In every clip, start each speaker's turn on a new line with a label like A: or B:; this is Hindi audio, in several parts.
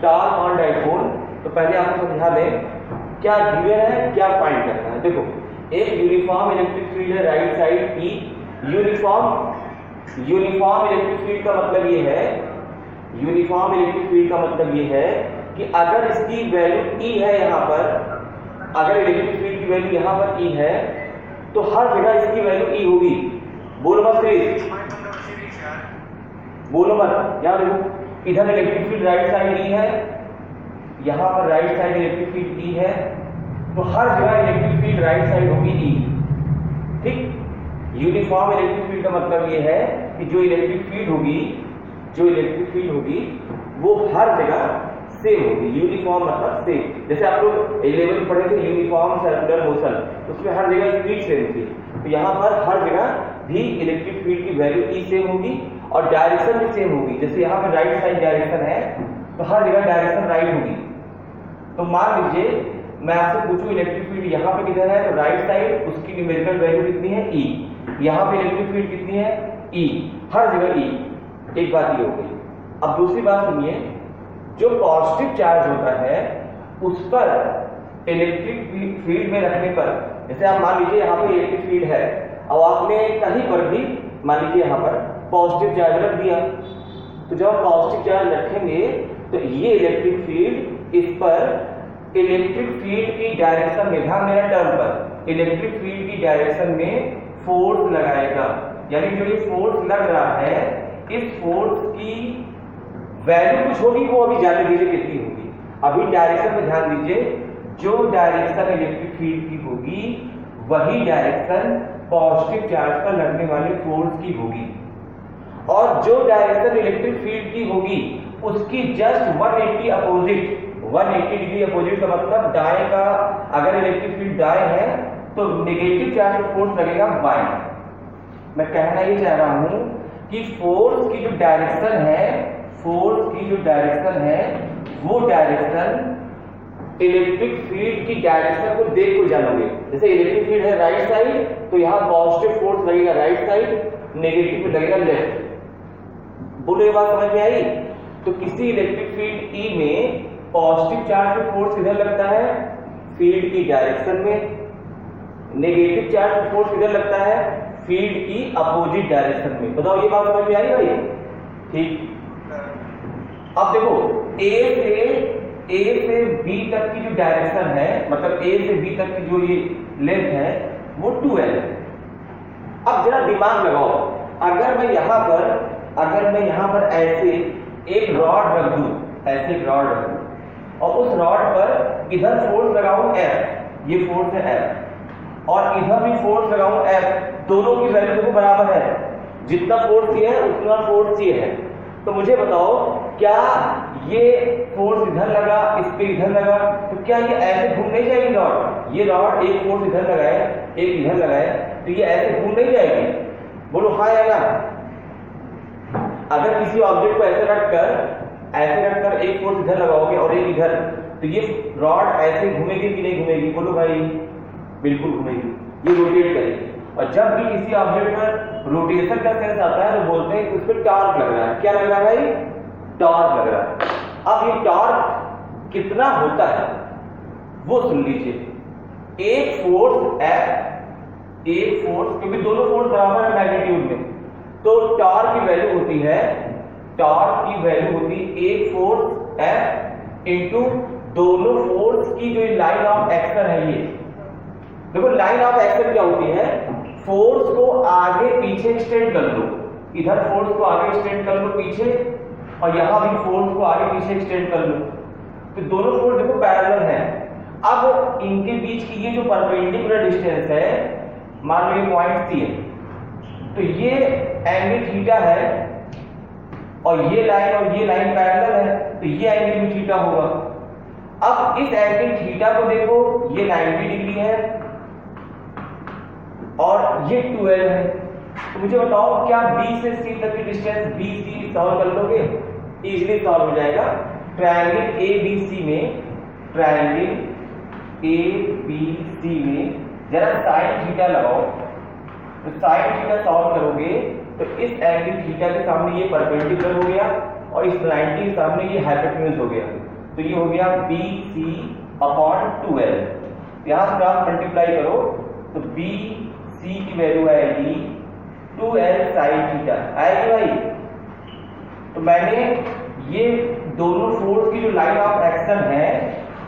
A: टॉर्क ऑन डाइपोल, तो पहले आपको समझा दें क्या गिवन है, क्या फाइंड करना है। देखो एक यूनिफॉर्म इलेक्ट्रिक फील्ड है राइट साइड ई। यूनिफॉर्म इलेक्ट्रिक फील्ड का मतलब ये है, यूनिफॉर्म इलेक्ट्रिक फील्ड का मतलब ये है कि अगर इसकी वैल्यू ई है यहाँ पर, अगर इलेक्ट्रिक फील्ड की वैल्यू यहाँ पर ई है तो हर जगह इसकी वैल्यू ई होगी। बोलो मत प्लीज, बोलो मत। यहाँ देखो इधर इलेक्ट्रिक फील्ड राइट साइड ई है, यहाँ पर right side electric field E है, तो हर जगह इलेक्ट्रिक फील्ड राइट साइड होगी ई। ठीक, यूनिफॉर्म इलेक्ट्रिक फील्ड का मतलब ये है कि जो इलेक्ट्रिक फील्ड होगी वो हर जगह सेम होगी। यूनिफॉर्म मतलब सेम, जैसे आप लोग 11 में पढ़े थे यूनिफॉर्म सर्कुलर मोशन, उसमें हर जगह स्पीड सेम थी, तो यहाँ पर हर जगह भी इलेक्ट्रिक फील्ड की वैल्यू ई सेम होगी और डायरेक्शन भी सेम होगी। जैसे यहाँ पर राइट साइड डायरेक्शन है तो हर जगह डायरेक्शन राइट होगी। तो मान लीजिए मैं आपसे पूछूं इलेक्ट्रिक फील्ड यहाँ पे किधर है, तो राइट साइड उसकी न्यूमेरिकल वैल्यू कितनी है ई, यहाँ पे इलेक्ट्रिक फील्ड कितनी है ई, हर जगह ई। एक बात ये हो गई। अब दूसरी बात सुनिए, जो पॉजिटिव चार्ज होता है उस पर इलेक्ट्रिक फील्ड में रखने पर, जैसे आप मान लीजिए यहाँ पे इलेक्ट्रिक फील्ड है और आपने कहीं पर भी मान लीजिए यहाँ पर पॉजिटिव चार्ज रख दिया, तो जब आप पॉजिटिव चार्ज रखेंगे तो ये इलेक्ट्रिक फील्ड इस पर इलेक्ट्रिक फील्ड की डायरेक्शन में, ध्यान मेरा टर्म पर, इलेक्ट्रिक फील्ड की डायरेक्शन में फोर्स लगाएगा। यानी जो ये फोर्स लग रहा है, इस फोर्स की वैल्यू कुछ होगी, वो अभी जाने दीजिए कितनी होगी। अभी डायरेक्शन में ध्यान दीजिए, जो डायरेक्शन इलेक्ट्रिक फील्ड की होगी वही डायरेक्शन पॉजिटिव चार्ज पर लगने वाले फोर्स की होगी, और जो डायरेक्शन इलेक्ट्रिक फील्ड की होगी उसकी जस्ट 180 अपोजिट। 180 डिग्री अपोजिट का मतलब दाएं का, अगर इलेक्ट्रिक फील्ड दाएं है तो नेगेटिव चार्ज पर फोर्स लगेगा बाएं। मैं कहना ये चाह रहा हूं कि फोर्स की जो डायरेक्शन है, वो डायरेक्शन इलेक्ट्रिक फील्ड की डायरेक्शन को देख को जानोगे। जैसे इलेक्ट्रिक फील्ड है राइट साइड, तो यहाँ पॉजिटिव फोर्स लगेगा राइट साइड, नेगेटिव में लगेगा लेफ्ट। बोलो ये बात समझ में आई? तो किसी इलेक्ट्रिक फील्ड ई में पॉजिटिव चार्ज पे फोर्स किधर लगता है, फील्ड की डायरेक्शन में। नेगेटिव चार्ज पे फोर्स किधर लगता है, फील्ड की अपोजिट डायरेक्शन में। बताओ ये बात समझ में आई भाई? ठीक। अब देखो ए से बी तक की जो डायरेक्शन है, मतलब ए से बी तक की जो ये लेंथ है वो 2l है। अब जरा दिमाग लगाओ, अगर मैं यहाँ पर ऐसे एक रॉड रख दूं, ऐसे एक रॉड रख दूं और उस रॉड पर इधर फोर्स लगाऊं F, ये फोर्स है F, और इधर भी फोर्स लगाऊं F, दोनों की वैल्यू देखो बराबर है, जितना फोर्स ये है उतना फोर्स ये है। तो मुझे बताओ क्या ये फोर्स इधर लगा, इस पे इधर लगा, तो क्या ये ऐसे घूम नहीं जाएगी रॉड? ये रॉड एक फोर्स इधर लगाए, एक इधर लगाए, तो ये ऐसे घूम नहीं जाएगी? बोलो हाँ या ना? अगर किसी ऑब्जेक्ट को ऐसे रखकर एक फोर्स इधर लगाओगे और एक इधर, तो ये रॉड ऐसे घूमेगी कि नहीं घूमेगी? बोलो भाई, बिल्कुल घूमेगी, ये रोटेट करेगी। और जब भी किसी ऑब्जेक्ट पर रोटेशन का सेंस आता है तो बोलते हैं कि उस पर टॉर्क लग रहा है। क्या लग रहा है भाई? टॉर्क लग रहा है। अब ये टॉर्क कितना होता है वो सुन लीजिए। एक फोर्स F, क्योंकि दोनों फोर्स बराबर है मैग्नीट्यूड में, तो टॉर्क की वैल्यू होती है, एक फोर्स F इंटू दोनों फोर्स की जो लाइन ऑफ एक्शन है। ये देखो लाइन ऑफ एक्शन क्या होती है, फोर्स को आगे पीछे एक्सटेंड कर लो, इधर फोर्स को आगे एक्सटेंड कर लो पीछे, और यहां भी फोर्स को आगे पीछे एक्सटेंड कर लो, तो दोनों फोर्स देखो पैरेलल है। अब इनके बीच की ये जो परपेंडिकुलर डिस्टेंस है, मान लो ये पॉइंट सी है, तो ये एंगल थीटा है और ये लाइन पैरेलल है, तो ये एंगल भी थीटा होगा। अब इस एंगल थीटा को देखो, ये 90 डिग्री है और ये 12 है। तो मुझे बताओ क्या B से C तक की डिस्टेंस BC सॉल्व कर लोगे? इजीली सॉल्व हो जाएगा। ट्रायंगल ABC में जरा साइन थीटा लगाओ, तो साइन थीटा सॉल्व करोगे तो इस एंगल थीटा के सामने ये परपेंडिकुलर हो गया और इस 90 के सामने ये हाइपोटेन्यूज हो गया, तो ये हो गया BC/2L। यहाँ से आप मल्टीप्लाई करो तो BC की वैल्यू आएगी 2L sin थीटा आएगी भाई। तो मैंने ये दोनों फोर्स की जो लाइन ऑफ एक्शन है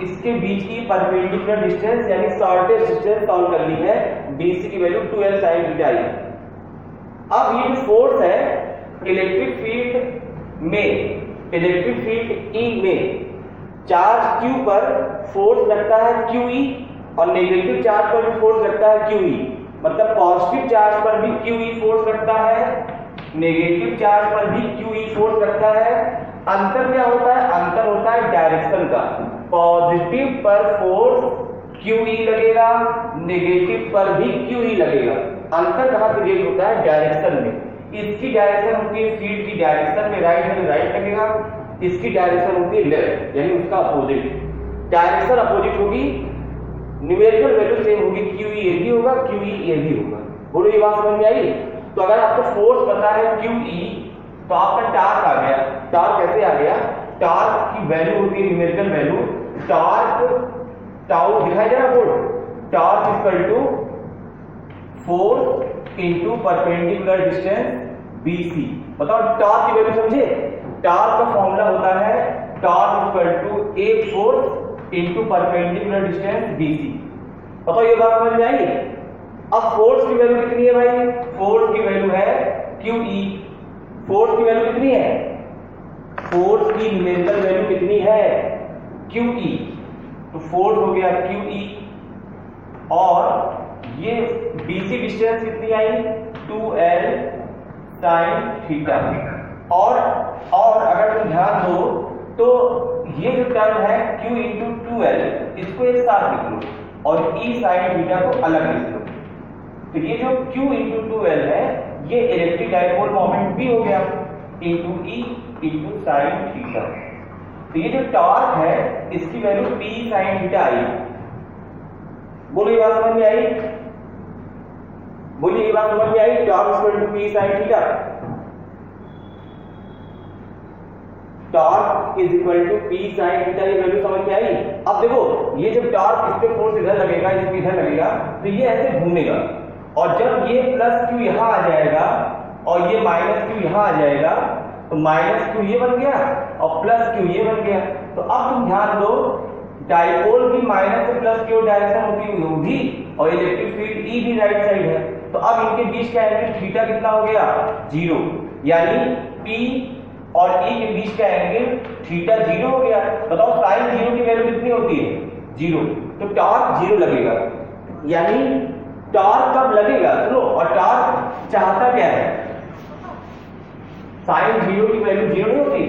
A: इसके बीच की परपेंडिकुलर डिस्टेंस यानी शॉर्टेस्ट डिस्टेंस सॉल्व कर ली है, BC की वैल्यू 2L sin थीटा आई। अब ये जो फोर्स है इलेक्ट्रिक फील्ड में, इलेक्ट्रिक फील्ड E में चार्ज Q पर फोर्स लगता है QE और नेगेटिव चार्ज पर भी फोर्स लगता है QE, मतलब पॉजिटिव चार्ज पर भी QE फोर्स लगता है, नेगेटिव चार्ज पर भी QE फोर्स लगता है। अंतर क्या होता है? अंतर होता है डायरेक्शन का। पॉजिटिव पर फोर्स QE लगेगा, नेगेटिव पर भी QE लगेगा। अंतर कहां क्रिएट होता है? डायरेक्शन में। इसकी डायरेक्शन होती है फील्ड की डायरेक्शन में राइट में राइट लगेगा, इसकी डायरेक्शन होती है लेफ्ट यानी उसका अपोजिट। डायरेक्शन अपोजिट होगी, न्यूमेरिकल वैल्यू सेम होगी, QE ये भी होगा, QE ये भी होगा। बोलो ये बात समझ में आई? तो अगर आपको फोर्स पता है QE तो आपका टार्क आ गया। टार्क कैसे आ गया? टार्क की वैल्यू होती है न्यूमेरिकल वैल्यू, टार्क टाउ दिखाई दे रहा board, torque equal to force into perpendicular distance BC। बताओ टार्क की वैल्यू समझे? टार्क का फॉर्मूला होता है torque equal to A force into perpendicular distance BC। बताओ ये बात समझ में आई? अब फोर्स की वैल्यू कितनी है भाई? फोर्स की वैल्यू है QE। फोर्स की वैल्यू कितनी है? फोर्स की न्यूमेरिकल वैल्यू कितनी है? QE। तो फोर्स हो गया QE और ये BC डिस्टेंस कितनी आई? 2L sin theta. और अगर तुम ध्यान दो तो ये जो टर्म है Q इंटू 2L इसको एक साथ लिख लो और E sin थीटा को अलग लिख लो। तो ये जो Q इंटू 2L है ये इलेक्ट्रिक डाइपोल मोमेंट भी हो गया into E into sin theta. तो ये जो टॉर्क है इसकी वैल्यू P sin थीटा आई। बोलो ये बात समझ में आई? बोलिए ये बात समझ में आई? Torque equal to P sin थीटा। Torque is equal to P sin theta, ये वैल्यू समझ में आई? अब देखो ये जब टॉर्क इस पे फोर्स इधर लगेगा, इस पे इधर लगेगा तो ये ऐसे घूमेगा और जब ये प्लस Q यहां आ जाएगा और ये माइनस Q यहां आ जाएगा तो माइनस Q ये बन गया और प्लस Q ये बन गया। तो अब तुम ध्यान दो डाइपोल की माइनस से प्लस की डायरेक्शन होती होगी और इलेक्ट्रिक फील्ड E भी राइट साइड है, तो अब इनके बीच का एंगल थीटा कितना हो गया? 0। यानी P और E के बीच का एंगल थीटा 0 हो गया। बताओ साइन 0 की वैल्यू कितनी होती है? 0। तो टॉर्क 0 लगेगा। यानी टॉर्क कब लगेगा? सुनो, और टॉर्क चाहता क्या है? साइन 0 की वैल्यू 0 नहीं होती।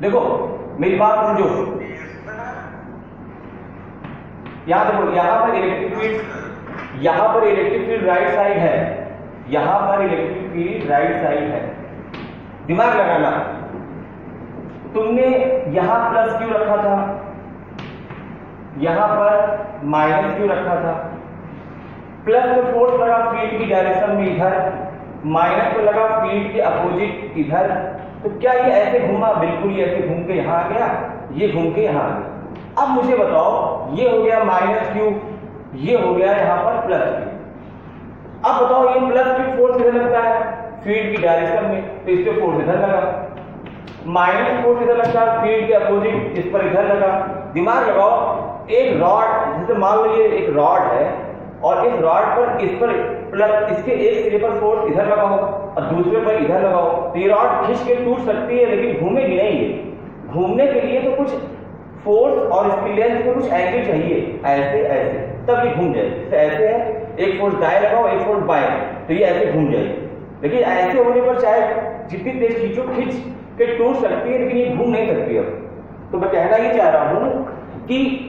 A: देखो मेरी बात समझो, यहां देखो यहां पर इलेक्ट्रिक फील्ड राइट साइड है, यहां पर इलेक्ट्रिक फील्ड राइट साइड है। दिमाग लगाना, तुमने यहां प्लस Q रखा था, यहां पर माइनस Q रखा था, प्लस में फोर्स लगा फील्ड की डायरेक्शन में इधर, माइनस में लगा फील्ड के अपोजिट इधर, तो क्या ये ऐसे घूमा? बिल्कुल ये ऐसे घूम के यहां आ गया, ये घूम के यहां आ गया। अब मुझे बताओ ये हो गया माइनस Q, ये हो गया यहां पर प्लस Q। अब बताओ ये प्लस Q फोर्स किधर लगता है? फील्ड की डायरेक्शन में, तो इस पे फोर्स इधर लगा। माइनस फोर्स इधर लगता है फील्ड के अपोजिट, इस पर इधर लगा। दिमाग लगाओ, एक रॉड जैसे मान लीजिए एक रॉड है और इस रॉड पर इस पर प्लस इसके एक सिरे पर फोर्स इधर लगाओ और दूसरे पर इधर लगाओ, तो ये रॉड खींच के टूट सकती है लेकिन घूमेगी नहीं। है घूमने के लिए तो कुछ फोर्स और इसकी लेंथ में कुछ एंगल चाहिए, ऐसे ऐसे तब ये घूम जाएगी। तो ऐसे है, एक फोर्स दाएं लगाओ एक फोर्स बाएं, तो ये ऐसे घूम जाएगी। लेकिन ऐसे होने पर चाहे जितनी तेज खींचो खींच के टूट सकती है लेकिन ये घूम नहीं सकती। अब तो मैं कहना ये चाह रहा हूं कि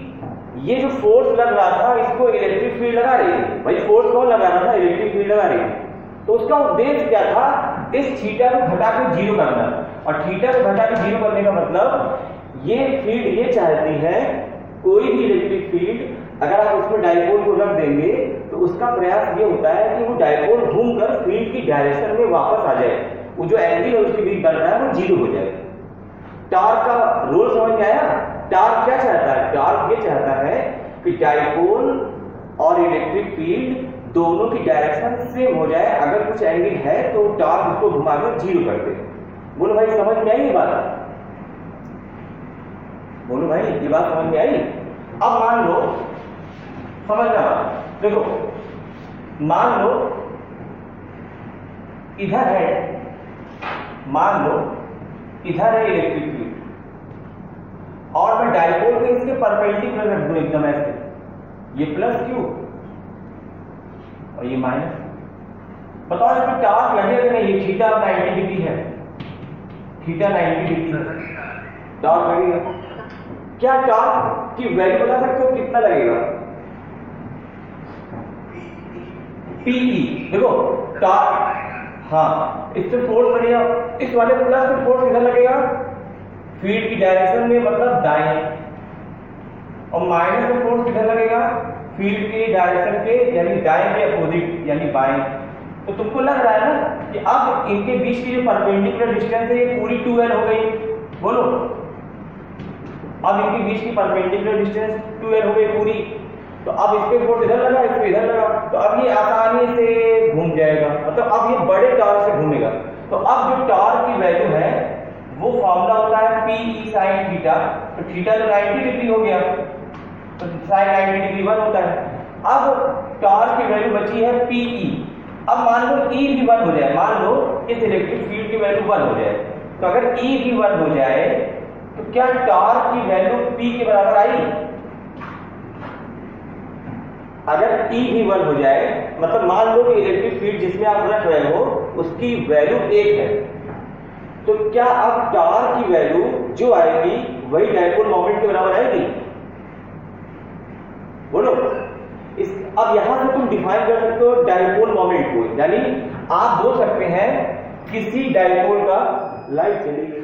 A: ये जो फोर्स लग रहा था इसको इलेक्ट्रिक फील्ड लगा रही है। भाई फोर्स कौन लगा रहा था? इलेक्ट्रिक फील्ड लगा रही है। तो उसका उद्देश्य क्या था? इस थीटा को घटा के 0 करना। और थीटा को घटा के 0 करने का मतलब ये फील्ड ये चाहती है, कोई भी इलेक्ट्रिक फील्ड अगर आप उसमें डाइपोल को रख देंगे तो उसका प्रयास ये होता है कि वो डाइपोल घूमकर फील्ड की डायरेक्शन में वापस आ जाए। वो जो एंगल है उसके बीच बन रहा है वो जीरो हो जाएगा। टॉर्क का रोल समझ में आया? टॉर्क क्या चाहता है? टॉर्क ये चाहता है कि डाइपोल और इलेक्ट्रिक फील्ड दोनों की डायरेक्शन सेम हो जाए। अगर कुछ एंगल है तो टॉर्क उसको घुमाकर जीरो कर दे। बोलो भाई समझ में आई ये बात? बोलो भाई ये बात समझ में आई? अब मान लो, समझना, देखो मान लो इधर है, मान लो इधर है इलेक्ट्रिक फील्ड और मैं डाइपोल को इसके परपेंडिकुलर रख दूं एकदम ऐसे, ये प्लस क्यू और ये माइनस। बताओ इसमें टॉर्क लगेगा कि नहीं? ये थीटा 90 डिग्री है, थीटा 90 डिग्री है, टॉर्क लगेगा। क्या टॉर्क की वैल्यू बता सकते हो कितना लगेगा? PE। देखो टॉर्क, हाँ इस पे फोर्स लगेगा, इस वाले प्लस पे फोर्स किधर लगेगा? फील्ड की डायरेक्शन में, मतलब दाएं, और माइनस पे फोर्स किधर लगेगा? फील्ड की डायरेक्शन के यानी दाएं के अपोजिट यानी बाएं। तो तुमको लग रहा है ना कि अब इनके बीच की जो परपेंडिकुलर डिस्टेंस है ये पूरी 2l हो गई। बोलो अब इनके बीच की परपेंडिकुलर डिस्टेंस 2l हो गई पूरी। तो अब इस पे फोर्स इधर लगा, इस पे इधर लगा, तो अब ये आसानी से घूम जाएगा, मतलब अब ये बड़े टॉर्क से घूमेगा। तो अब जो टॉर्क की वैल्यू है वो फॉर्मूला होता है PE sin थीटा। तो थीटा तो 90 डिग्री हो गया, तो sin 90 डिग्री 1 होता है। अब टॉर्क की वैल्यू बची है PE। अब मान लो E भी 1 हो जाए, मान लो इस इलेक्ट्रिक फील्ड की वैल्यू 1 हो जाए, तो अगर E भी 1 हो जाए तो क्या टॉर्क की वैल्यू P के बराबर आई? अगर E भी 1 हो जाए, मतलब मान लो कि इलेक्ट्रिक फील्ड जिसमें आप रख रहे हो उसकी वैल्यू 1 है, तो क्या अब टॉर्क की वैल्यू जो आएगी वही डाइपोल मोमेंट के बराबर आएगी? बोलो अब यहां से तुम डिफाइन कर सकते हो डाइपोल मोमेंट को, यानी आप बोल सकते हैं किसी डाइपोल का, लाइट चली गई।